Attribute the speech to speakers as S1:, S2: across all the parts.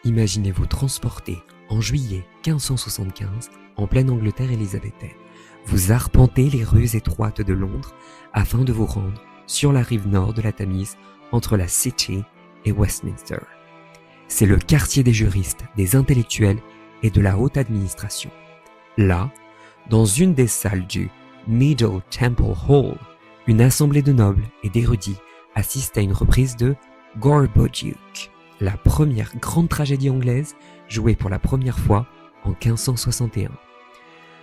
S1: Imaginez-vous transporté en juillet 1575 en pleine Angleterre élisabéthaine. Vous arpentez les rues étroites de Londres afin de vous rendre sur la rive nord de la Tamise entre la City et Westminster. C'est le quartier des juristes, des intellectuels et de la haute administration. Là, dans une des salles du Middle Temple Hall, une assemblée de nobles et d'érudits assiste à une reprise de Gorboduc, la première grande tragédie anglaise jouée pour la première fois en 1561.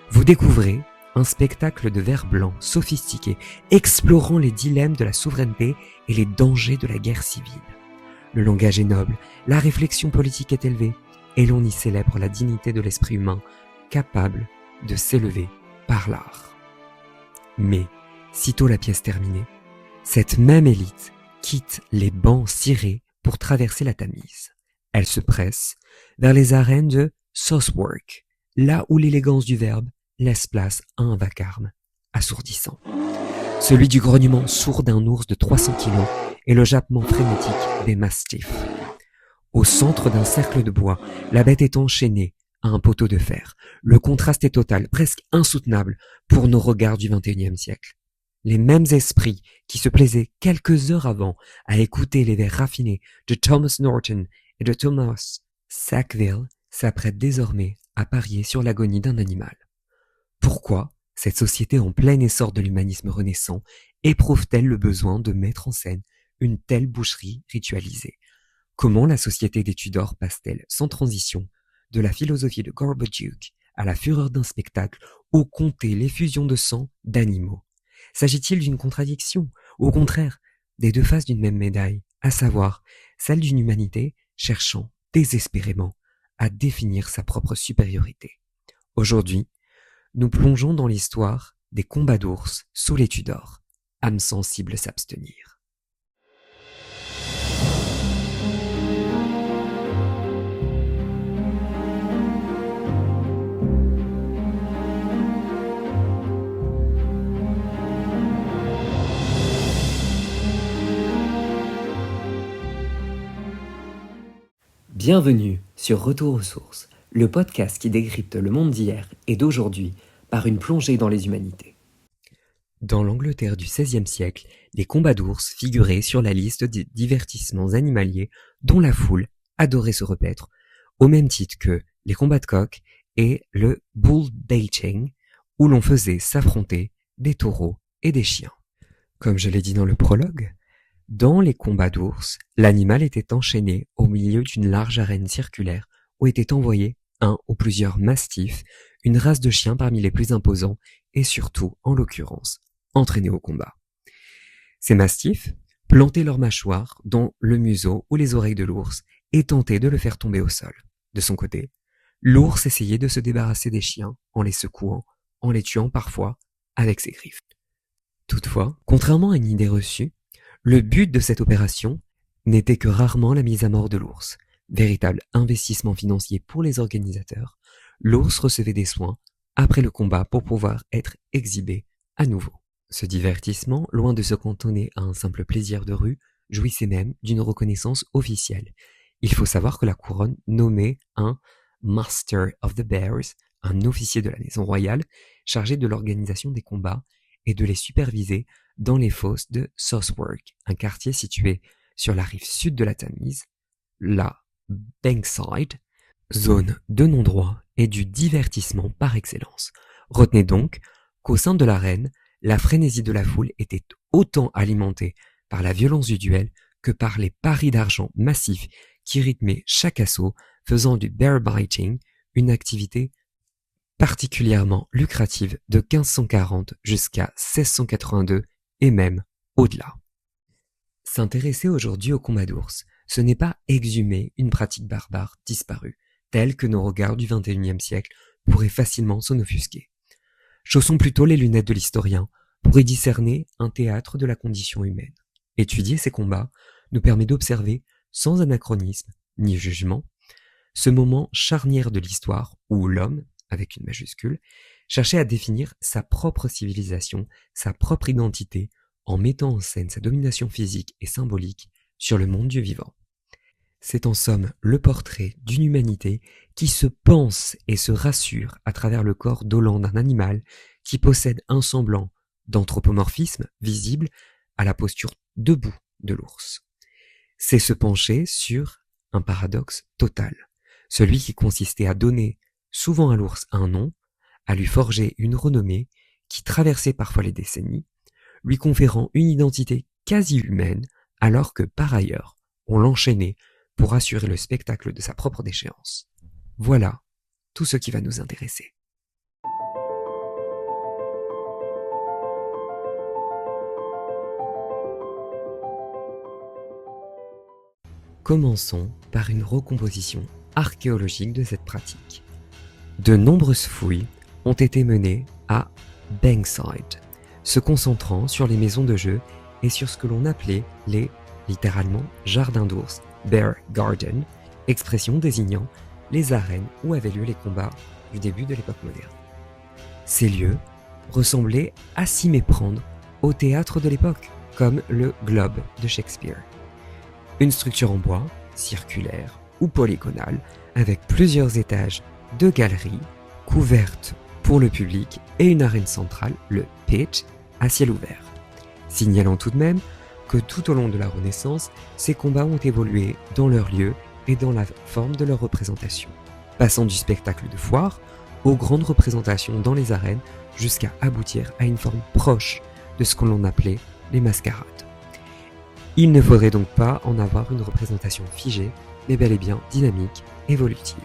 S1: Vous découvrez un spectacle de vers blanc sophistiqué, explorant les dilemmes de la souveraineté et les dangers de la guerre civile. Le langage est noble, la réflexion politique est élevée, et l'on y célèbre la dignité de l'esprit humain, capable de s'élever par l'art. Mais, sitôt la pièce terminée, cette même élite quitte les bancs cirés pour traverser la Tamise. Elle se presse vers les arènes de Southwark, là où l'élégance du verbe laisse place à un vacarme assourdissant. Celui du grognement sourd d'un ours de 300 kilos et le jappement frénétique des mastifs. Au centre d'un cercle de bois, la bête est enchaînée à un poteau de fer. Le contraste est total, presque insoutenable pour nos regards du XXIe siècle. Les mêmes esprits qui se plaisaient quelques heures avant à écouter les vers raffinés de Thomas Norton et de Thomas Sackville s'apprêtent désormais à parier sur l'agonie d'un animal. Pourquoi cette société en plein essor de l'humanisme renaissant éprouve-t-elle le besoin de mettre en scène une telle boucherie ritualisée? Comment la société des Tudors passe-t-elle sans transition de la philosophie de Gorboduc à la fureur d'un spectacle où compter l'effusion de sang d'animaux? S'agit-il d'une contradiction, ou au contraire, des deux faces d'une même médaille, à savoir celle d'une humanité cherchant désespérément à définir sa propre supériorité? Aujourd'hui, nous plongeons dans l'histoire des combats d'ours sous les Tudors. Âme sensible s'abstenir. Bienvenue sur Retour aux sources, le podcast qui décrypte le monde d'hier et d'aujourd'hui par une plongée dans les humanités. Dans l'Angleterre du XVIe siècle, les combats d'ours figuraient sur la liste des divertissements animaliers dont la foule adorait se repaître, au même titre que les combats de coqs et le bull baiting, où l'on faisait s'affronter des taureaux et des chiens. Comme je l'ai dit dans le prologue, dans les combats d'ours, l'animal était enchaîné au milieu d'une large arène circulaire où étaient envoyés un ou plusieurs mastifs, une race de chiens parmi les plus imposants et surtout, en l'occurrence, entraînés au combat. Ces mastifs plantaient leurs mâchoires dans le museau ou les oreilles de l'ours et tentaient de le faire tomber au sol. De son côté, l'ours essayait de se débarrasser des chiens en les secouant, en les tuant parfois avec ses griffes. Toutefois, contrairement à une idée reçue, le but de cette opération n'était que rarement la mise à mort de l'ours. Véritable investissement financier pour les organisateurs, l'ours recevait des soins après le combat pour pouvoir être exhibé à nouveau. Ce divertissement, loin de se cantonner à un simple plaisir de rue, jouissait même d'une reconnaissance officielle. Il faut savoir que la couronne nommait un Master of the Bears, un officier de la maison royale, chargé de l'organisation des combats et de les superviser dans les fosses de Southwark, un quartier situé sur la rive sud de la Tamise, la Bankside, zone de non-droit et du divertissement par excellence. Retenez donc qu'au sein de l'arène, la frénésie de la foule était autant alimentée par la violence du duel que par les paris d'argent massifs qui rythmaient chaque assaut, faisant du bear biting une activité particulièrement lucrative de 1540 jusqu'à 1682 et même au-delà. S'intéresser aujourd'hui au combat d'ours, ce n'est pas exhumer une pratique barbare disparue, telle que nos regards du XXIe siècle pourraient facilement s'en offusquer. Chaussons plutôt les lunettes de l'historien pour y discerner un théâtre de la condition humaine. Étudier ces combats nous permet d'observer, sans anachronisme ni jugement, ce moment charnière de l'histoire où l'homme, avec une majuscule, cherchait à définir sa propre civilisation, sa propre identité, en mettant en scène sa domination physique et symbolique sur le monde du vivant. C'est en somme le portrait d'une humanité qui se pense et se rassure à travers le corps dolent d'un animal qui possède un semblant d'anthropomorphisme visible à la posture debout de l'ours. C'est se pencher sur un paradoxe total, celui qui consistait à donner souvent à l'ours un nom, à lui forger une renommée qui traversait parfois les décennies, lui conférant une identité quasi humaine alors que par ailleurs on l'enchaînait pour assurer le spectacle de sa propre déchéance. Voilà tout ce qui va nous intéresser. Commençons par une recomposition archéologique de cette pratique. De nombreuses fouilles ont été menées à Bankside, se concentrant sur les maisons de jeu et sur ce que l'on appelait les, littéralement, jardins d'ours, Bear Garden, expression désignant les arènes où avaient lieu les combats du début de l'époque moderne. Ces lieux ressemblaient à s'y méprendre au théâtre de l'époque, comme le Globe de Shakespeare. Une structure en bois, circulaire ou polygonale, avec plusieurs étages de galeries, couvertes pour le public et une arène centrale, le pitch, à ciel ouvert. Signalant tout de même que tout au long de la Renaissance, ces combats ont évolué dans leur lieu et dans la forme de leur représentation, passant du spectacle de foire aux grandes représentations dans les arènes jusqu'à aboutir à une forme proche de ce que l'on appelait les mascarades. Il ne faudrait donc pas en avoir une représentation figée, mais bel et bien dynamique, évolutive.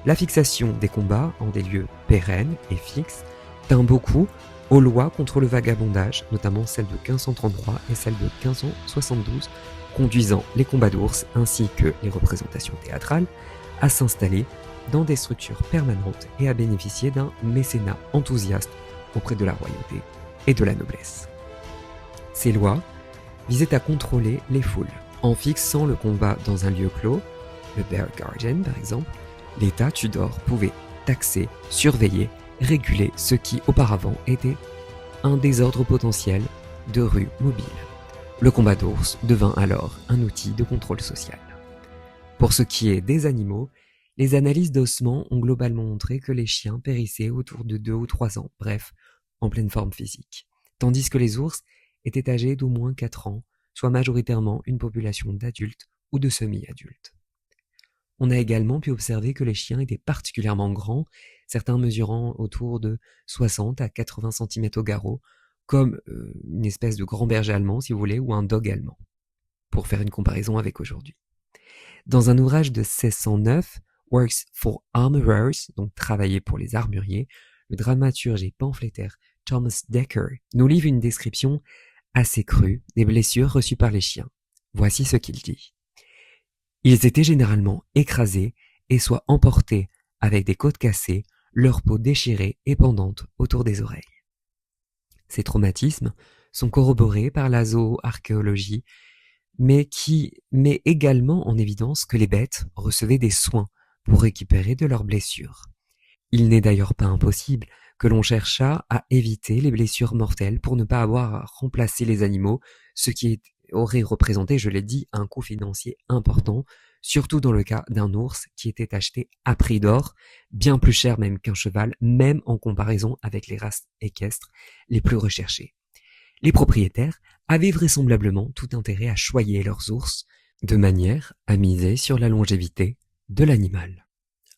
S1: La fixation des combats en des lieux pérennes et fixes tint beaucoup aux lois contre le vagabondage, notamment celle de 1533 et celle de 1572, conduisant les combats d'ours ainsi que les représentations théâtrales à s'installer dans des structures permanentes et à bénéficier d'un mécénat enthousiaste auprès de la royauté et de la noblesse. Ces lois visaient à contrôler les foules. En fixant le combat dans un lieu clos, le Bear Garden par exemple, l'État Tudor pouvait taxer, surveiller, réguler ce qui auparavant était un désordre potentiel de rues mobiles. Le combat d'ours devint alors un outil de contrôle social. Pour ce qui est des animaux, les analyses d'ossements ont globalement montré que les chiens périssaient autour de 2 ou 3 ans, bref, en pleine forme physique, tandis que les ours étaient âgés d'au moins 4 ans, soit majoritairement une population d'adultes ou de semi-adultes. On a également pu observer que les chiens étaient particulièrement grands, certains mesurant autour de 60 à 80 cm au garrot, comme une espèce de grand berger allemand, si vous voulez, ou un dog allemand, pour faire une comparaison avec aujourd'hui. Dans un ouvrage de 1609, Works for Armourers, donc travailler pour les armuriers, le dramaturge et pamphlétaire Thomas Dekker nous livre une description assez crue des blessures reçues par les chiens. Voici ce qu'il dit. Ils étaient généralement écrasés et soit emportés avec des côtes cassées, leur peau déchirée et pendante autour des oreilles. Ces traumatismes sont corroborés par la zooarchéologie, mais qui met également en évidence que les bêtes recevaient des soins pour récupérer de leurs blessures. Il n'est d'ailleurs pas impossible que l'on cherchât à éviter les blessures mortelles pour ne pas avoir à remplacer les animaux, ce qui aurait représenté, je l'ai dit, un coût financier important, surtout dans le cas d'un ours qui était acheté à prix d'or, bien plus cher même qu'un cheval, même en comparaison avec les races équestres les plus recherchées. Les propriétaires avaient vraisemblablement tout intérêt à choyer leurs ours, de manière à miser sur la longévité de l'animal.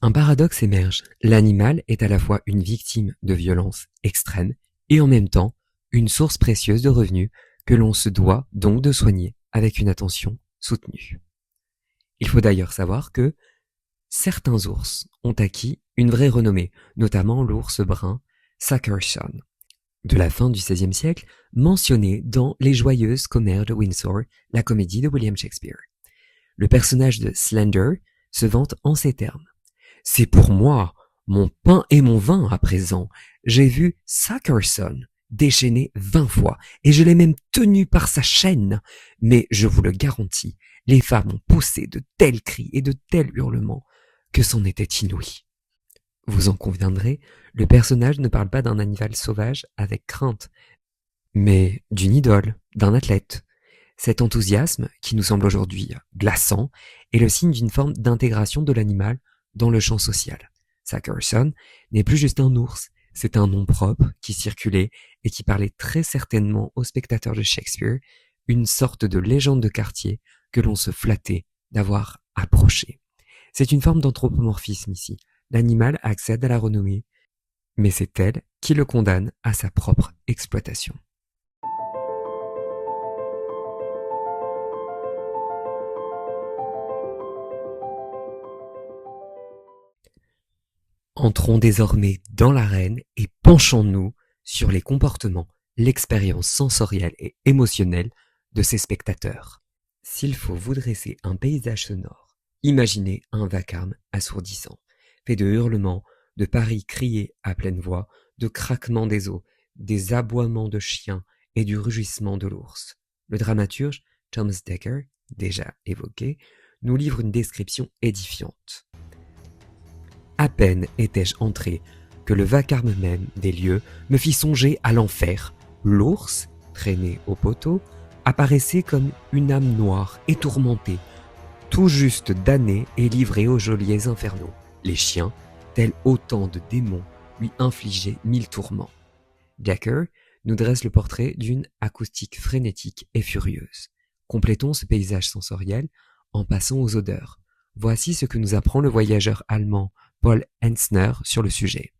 S1: Un paradoxe émerge, l'animal est à la fois une victime de violence extrême et en même temps une source précieuse de revenus que l'on se doit donc de soigner avec une attention soutenue. Il faut d'ailleurs savoir que certains ours ont acquis une vraie renommée, notamment l'ours brun Sackerson, de la fin du XVIe siècle, mentionné dans Les Joyeuses Commères de Windsor, la comédie de William Shakespeare. Le personnage de Slender se vante en ces termes. « C'est pour moi, mon pain et mon vin à présent. J'ai vu Sackerson déchaîné 20 fois, et je l'ai même tenu par sa chaîne. Mais je vous le garantis, les femmes ont poussé de tels cris et de tels hurlements que c'en était inouï. » Vous en conviendrez, le personnage ne parle pas d'un animal sauvage avec crainte, mais d'une idole, d'un athlète. Cet enthousiasme, qui nous semble aujourd'hui glaçant, est le signe d'une forme d'intégration de l'animal dans le champ social. Sackerson n'est plus juste un ours, c'est un nom propre qui circulait et qui parlait très certainement aux spectateurs de Shakespeare, une sorte de légende de quartier que l'on se flattait d'avoir approché. C'est une forme d'anthropomorphisme ici. L'animal accède à la renommée, mais c'est elle qui le condamne à sa propre exploitation. Entrons désormais dans l'arène et penchons-nous sur les comportements, l'expérience sensorielle et émotionnelle de ces spectateurs. S'il faut vous dresser un paysage sonore, imaginez un vacarme assourdissant, fait de hurlements, de paris criés à pleine voix, de craquements des os, des aboiements de chiens et du rugissement de l'ours. Le dramaturge, Thomas Dekker, déjà évoqué, nous livre une description édifiante. À peine étais-je entré que le vacarme même des lieux me fit songer à l'enfer. L'ours, traîné au poteau, apparaissait comme une âme noire et tourmentée, tout juste damnée et livrée aux geôliers infernaux. Les chiens, tels autant de démons, lui infligeaient 1000 tourments. Dekker nous dresse le portrait d'une acoustique frénétique et furieuse. Complétons ce paysage sensoriel en passant aux odeurs. Voici ce que nous apprend le voyageur allemand Paul Hensner sur le sujet.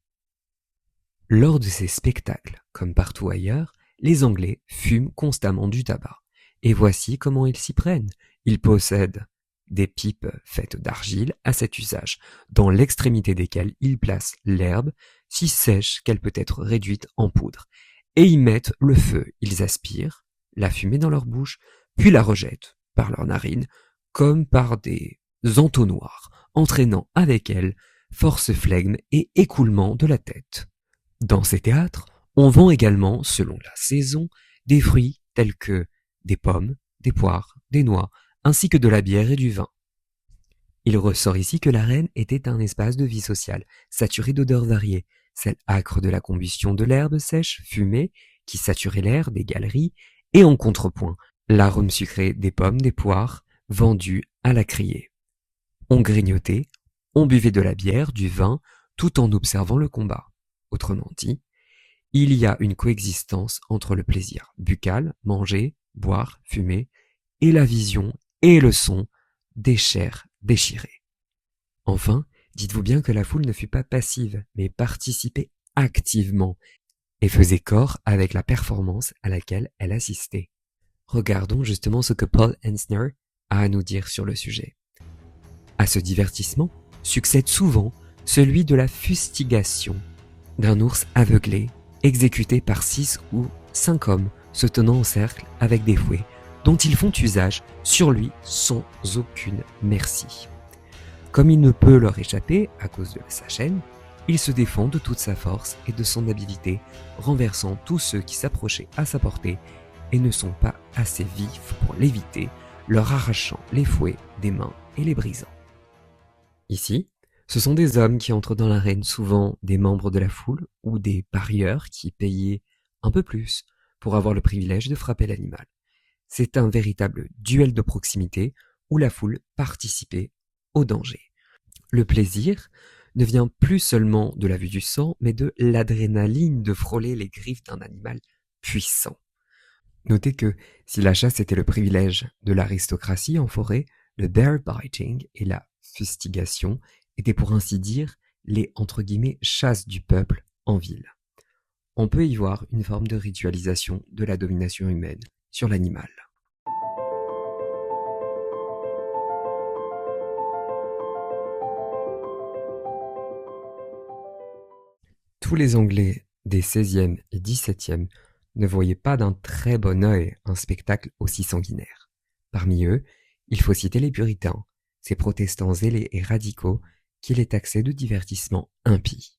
S1: Lors de ces spectacles, comme partout ailleurs, les Anglais fument constamment du tabac. Et voici comment ils s'y prennent. Ils possèdent des pipes faites d'argile à cet usage, dans l'extrémité desquelles ils placent l'herbe, si sèche qu'elle peut être réduite en poudre, et y mettent le feu. Ils aspirent la fumée dans leur bouche, puis la rejettent par leurs narines, comme par des entonnoirs, entraînant avec elle force flegme et écoulement de la tête. Dans ces théâtres, on vend également, selon la saison, des fruits tels que des pommes, des poires, des noix, ainsi que de la bière et du vin. Il ressort ici que l'arène était un espace de vie sociale, saturé d'odeurs variées, celle âcre de la combustion de l'herbe sèche, fumée, qui saturait l'air des galeries, et en contrepoint, l'arôme sucré des pommes, des poires, vendues à la criée. On grignotait, on buvait de la bière, du vin, tout en observant le combat. Autrement dit, il y a une coexistence entre le plaisir buccal, manger, boire, fumer, et la vision et le son des chairs déchirées. Enfin, dites-vous bien que la foule ne fut pas passive, mais participait activement et faisait corps avec la performance à laquelle elle assistait. Regardons justement ce que Paul Hensner a à nous dire sur le sujet. À ce divertissement succède souvent celui de la fustigation d'un ours aveuglé, exécuté par 6 ou 5 hommes se tenant en cercle avec des fouets, dont ils font usage sur lui sans aucune merci. Comme il ne peut leur échapper à cause de sa chaîne, il se défend de toute sa force et de son habileté, renversant tous ceux qui s'approchaient à sa portée et ne sont pas assez vifs pour l'éviter, leur arrachant les fouets des mains et les brisant. Ici, ce sont des hommes qui entrent dans l'arène, souvent des membres de la foule ou des parieurs qui payaient un peu plus pour avoir le privilège de frapper l'animal. C'est un véritable duel de proximité où la foule participait au danger. Le plaisir ne vient plus seulement de la vue du sang, mais de l'adrénaline de frôler les griffes d'un animal puissant. Notez que si la chasse était le privilège de l'aristocratie en forêt, le bear biting et la fustigation étaient pour ainsi dire les « chasses du peuple en ville ». On peut y voir une forme de ritualisation de la domination humaine sur l'animal. Tous les Anglais des XVIe et XVIIe ne voyaient pas d'un très bon œil un spectacle aussi sanguinaire. Parmi eux, il faut citer les puritains, ces protestants zélés et radicaux qui les taxaient de divertissement impie.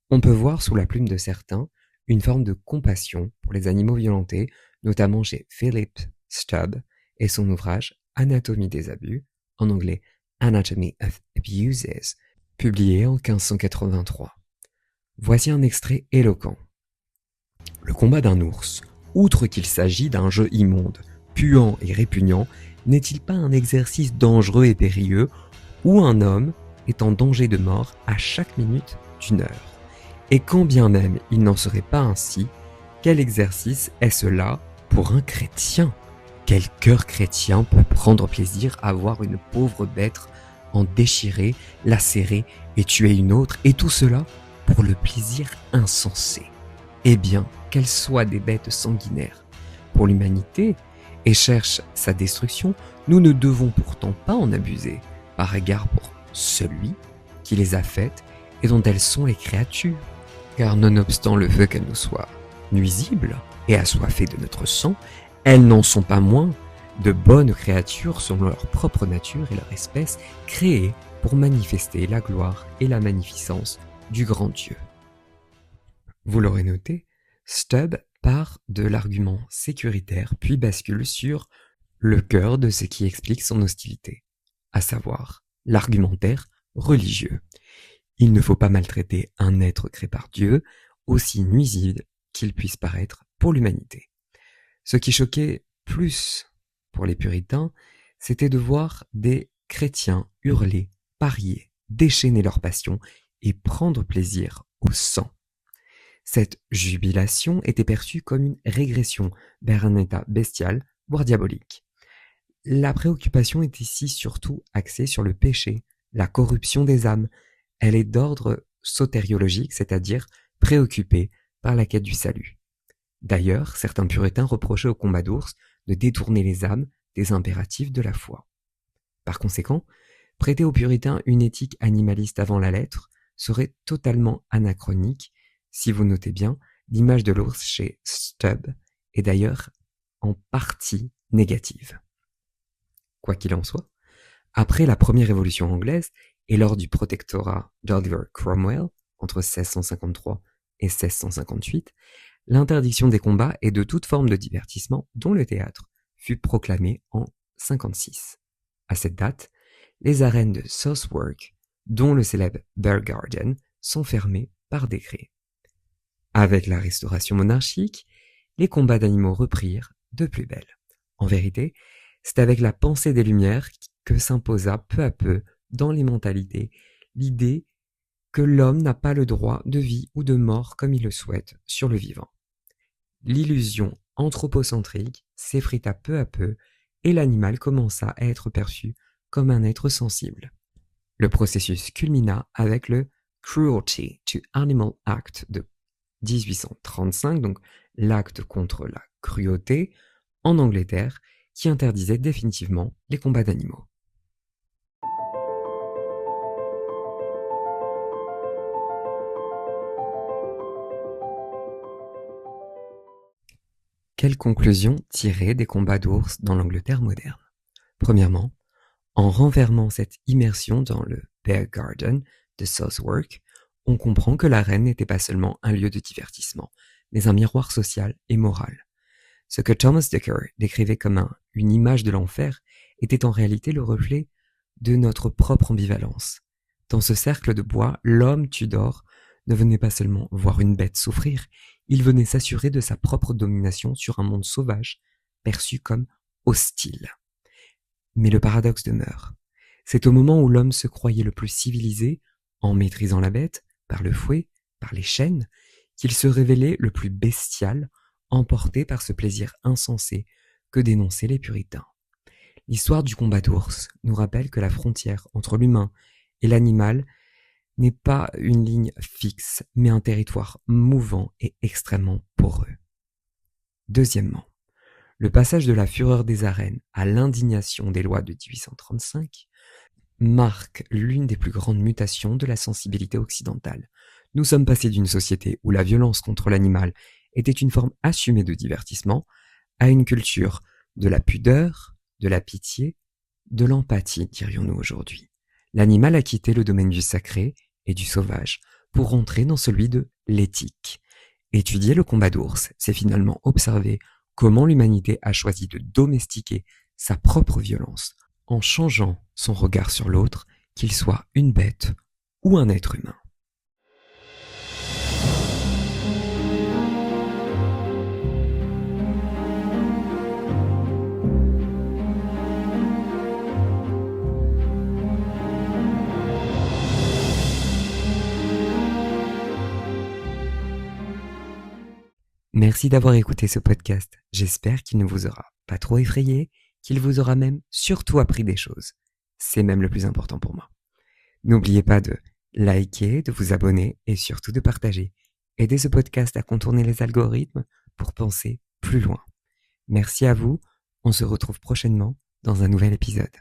S1: On peut voir sous la plume de certains une forme de compassion pour les animaux violentés, notamment chez Philip Stubb et son ouvrage Anatomie des abus, en anglais Anatomy of Abuses, publié en 1583. Voici un extrait éloquent. Le combat d'un ours, outre qu'il s'agit d'un jeu immonde, puant et répugnant, n'est-il pas un exercice dangereux et périlleux où un homme est en danger de mort à chaque minute d'une heure? Et quand bien même il n'en serait pas ainsi, quel exercice est cela pour un chrétien? Quel cœur chrétien peut prendre plaisir à voir une pauvre bête en déchirer, lacérer et tuer une autre, et tout cela pour le plaisir insensé? Eh bien, qu'elles soient des bêtes sanguinaires pour l'humanité et cherchent sa destruction, nous ne devons pourtant pas en abuser, par égard pour celui qui les a faites et dont elles sont les créatures. Car nonobstant le fait qu'elles nous soient nuisibles et assoiffées de notre sang, elles n'en sont pas moins de bonnes créatures selon leur propre nature et leur espèce, créées pour manifester la gloire et la magnificence du grand Dieu. Vous l'aurez noté, Stubb part de l'argument sécuritaire puis bascule sur le cœur de ce qui explique son hostilité, à savoir l'argumentaire religieux. Il ne faut pas maltraiter un être créé par Dieu, aussi nuisible qu'il puisse paraître pour l'humanité. Ce qui choquait plus pour les puritains, c'était de voir des chrétiens hurler, parier, déchaîner leur passion et prendre plaisir au sang. Cette jubilation était perçue comme une régression vers un état bestial, voire diabolique. La préoccupation est ici surtout axée sur le péché, la corruption des âmes. Elle est d'ordre sotériologique, c'est-à-dire préoccupée par la quête du salut. D'ailleurs, certains puritains reprochaient au combat d'ours de détourner les âmes des impératifs de la foi. Par conséquent, prêter aux puritains une éthique animaliste avant la lettre serait totalement anachronique. Si vous notez bien, l'image de l'ours chez Stubb est d'ailleurs en partie négative. Quoi qu'il en soit, après la première révolution anglaise et lors du protectorat d'Oliver Cromwell, entre 1653 et 1658, l'interdiction des combats et de toute forme de divertissement, dont le théâtre, fut proclamée en 56. À cette date, les arènes de Southwark, dont le célèbre Bear Garden, sont fermées par décret. Avec la restauration monarchique, les combats d'animaux reprirent de plus belle. En vérité, c'est avec la pensée des Lumières que s'imposa peu à peu dans les mentalités l'idée que l'homme n'a pas le droit de vie ou de mort comme il le souhaite sur le vivant. L'illusion anthropocentrique s'effrita peu à peu et l'animal commença à être perçu comme un être sensible. Le processus culmina avec le Cruelty to Animal Act de 1835, donc l'acte contre la cruauté, en Angleterre, qui interdisait définitivement les combats d'animaux. Quelle conclusion tirer des combats d'ours dans l'Angleterre moderne? Premièrement, en renfermant cette immersion dans le Bear Garden de Southwark, on comprend que l'arène n'était pas seulement un lieu de divertissement, mais un miroir social et moral. Ce que Thomas Dekker décrivait comme une image de l'enfer était en réalité le reflet de notre propre ambivalence. Dans ce cercle de bois, l'homme Tudor ne venait pas seulement voir une bête souffrir, il venait s'assurer de sa propre domination sur un monde sauvage, perçu comme hostile. Mais le paradoxe demeure. C'est au moment où l'homme se croyait le plus civilisé, en maîtrisant la bête, par le fouet, par les chaînes, qu'il se révélait le plus bestial, emporté par ce plaisir insensé que dénonçaient les puritains. L'histoire du combat d'ours nous rappelle que la frontière entre l'humain et l'animal n'est pas une ligne fixe, mais un territoire mouvant et extrêmement poreux. Deuxièmement, le passage de la fureur des arènes à l'indignation des lois de 1835 marque l'une des plus grandes mutations de la sensibilité occidentale. Nous sommes passés d'une société où la violence contre l'animal était une forme assumée de divertissement à une culture de la pudeur, de la pitié, de l'empathie, dirions-nous aujourd'hui. L'animal a quitté le domaine du sacré et du sauvage pour entrer dans celui de l'éthique. Étudier le combat d'ours, c'est finalement observer comment l'humanité a choisi de domestiquer sa propre violence en changeant son regard sur l'autre, qu'il soit une bête ou un être humain. Merci d'avoir écouté ce podcast. J'espère qu'il ne vous aura pas trop effrayé, qu'il vous aura même surtout appris des choses. C'est même le plus important pour moi. N'oubliez pas de liker, de vous abonner et surtout de partager. Aidez ce podcast à contourner les algorithmes pour penser plus loin. Merci à vous. On se retrouve prochainement dans un nouvel épisode.